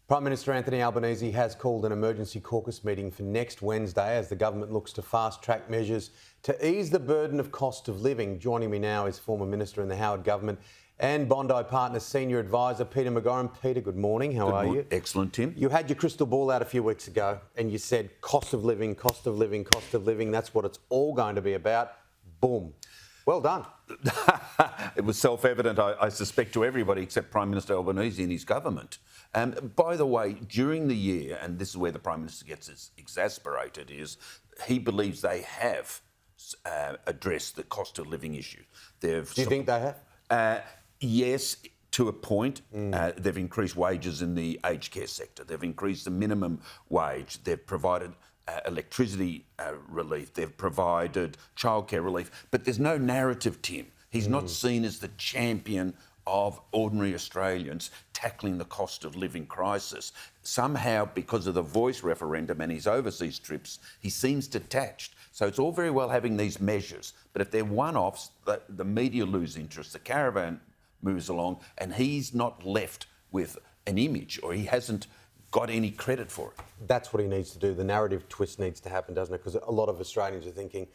Prime Minister Anthony Albanese has called an emergency caucus meeting for next Wednesday as the government looks to fast-track measures to ease the burden of cost of living. Joining me now is former Minister in the Howard Government and Bondi Partners Senior Advisor Peter McGauran. Peter, good morning. How are you? Excellent, Tim. You had your crystal ball out a few weeks ago and you said cost of living, cost of living, cost of living. That's what it's all going to be about. Boom. Well done. It was self-evident, I suspect, to everybody except Prime Minister Albanese and his government. By the way, during the year, and this is where the Prime Minister gets exasperated, is he believes they have addressed the cost of living issue. Do you think they have? Yes, to a point. They've increased wages in the aged care sector. They've increased the minimum wage. They've provided electricity relief. They've provided childcare relief. But there's no narrative, Tim. He's not seen as the champion of ordinary Australians tackling the cost of living crisis. Somehow, because of the Voice referendum and his overseas trips, he seems detached. So it's all very well having these measures, but if they're one-offs, the media lose interest, the caravan moves along, and he's not left with an image, or he hasn't got any credit for it. That's what he needs to do. The narrative twist needs to happen, doesn't it? Because a lot of Australians are thinking,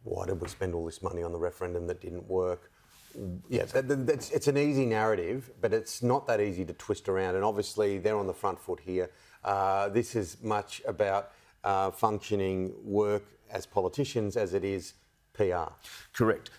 why did we spend all this money on the referendum that didn't work? Yeah, it's an easy narrative, but it's not that easy to twist around. And obviously, they're on the front foot here. This is much about functioning work as politicians as it is PR. Correct.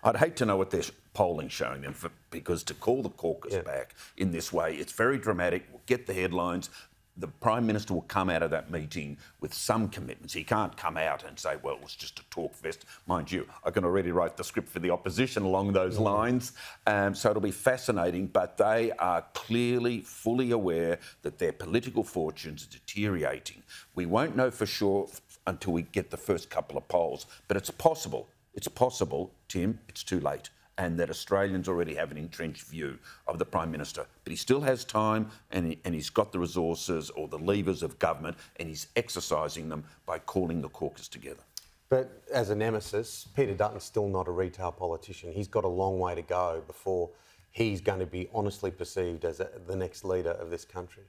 I'd hate to know what their polling's showing them, because to call the caucus back in this way, it's very dramatic. We'll get the headlines. The Prime Minister will come out of that meeting with some commitments. He can't come out and say, well, it was just a talk fest. Mind you, I can already write the script for the opposition along those lines. So it'll be fascinating, but they are clearly fully aware that their political fortunes are deteriorating. We won't know for sure until we get the first couple of polls, but it's possible. It's possible, Tim, it's too late, and that Australians already have an entrenched view of the Prime Minister. But he still has time, and he's got the resources or the levers of government, and he's exercising them by calling the caucus together. But as a nemesis, Peter Dutton's still not a retail politician. He's got a long way to go before he's going to be honestly perceived as the next leader of this country.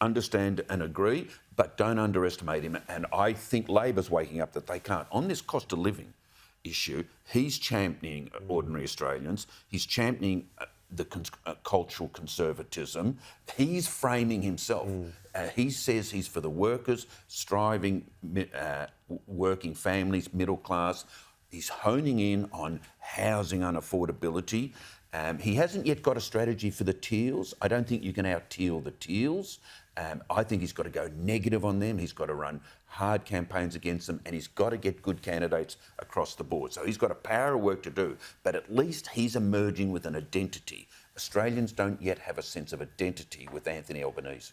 Understand and agree, but don't underestimate him. And I think Labor's waking up that they can't. On this cost of living issue, he's championing ordinary Australians. He's championing the cultural conservatism. He's framing himself. He says he's for the workers, striving, working families, middle class. He's honing in on housing unaffordability. He hasn't yet got a strategy for the teals. I don't think you can out-teal the teals. I think he's got to go negative on them. He's got to run hard campaigns against them, and he's got to get good candidates across the board. So he's got a power of work to do, but at least he's emerging with an identity. Australians don't yet have a sense of identity with Anthony Albanese.